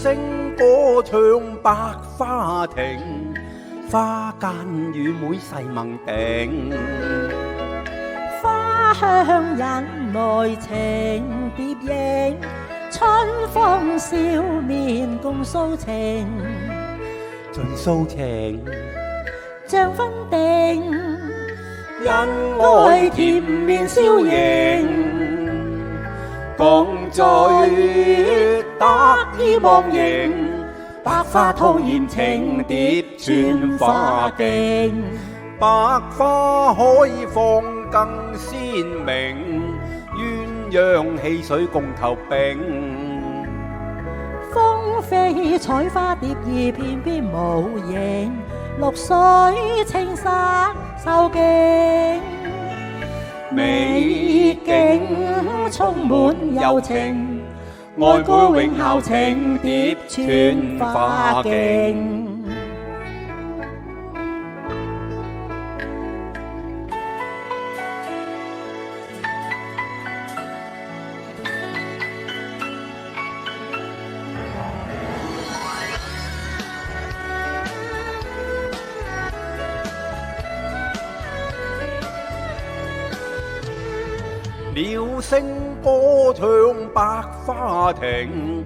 聲歌唱百花亭，花間與妹細盟定。花香引來情蝶影，春風笑面共訴情。盡訴情，像分定，恩愛甜面笑盈，共聚得意忘形，百花吐艷情蝶穿花徑，百花開放更鮮明，鴛鴦戲水共投並。風飛採花蝶兒翩翩無影，綠水青山秀景，美景充滿柔情，愛妹永效情蝶穿花徑。鳥聲歌唱百花亭，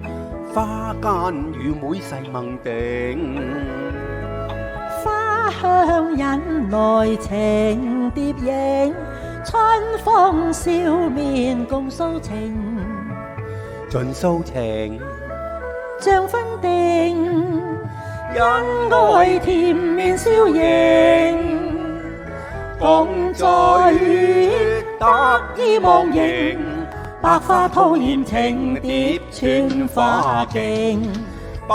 花間與妹細盟定。花香引來情蝶影，春風笑面共訴情。盡訴情，像分定，恩愛甜面笑盈，共聚得意忘形，百花吐艷情蝶穿花徑，百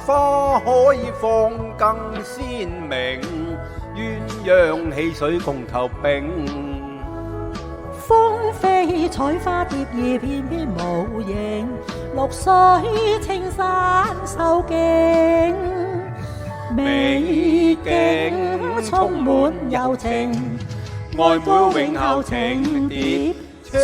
花開放更鮮明，鴛鴦戲水共投並。風飛採花蝶兒翩翩無影，綠水青山秀景，美景充滿柔情，愛妹永效情蝶穿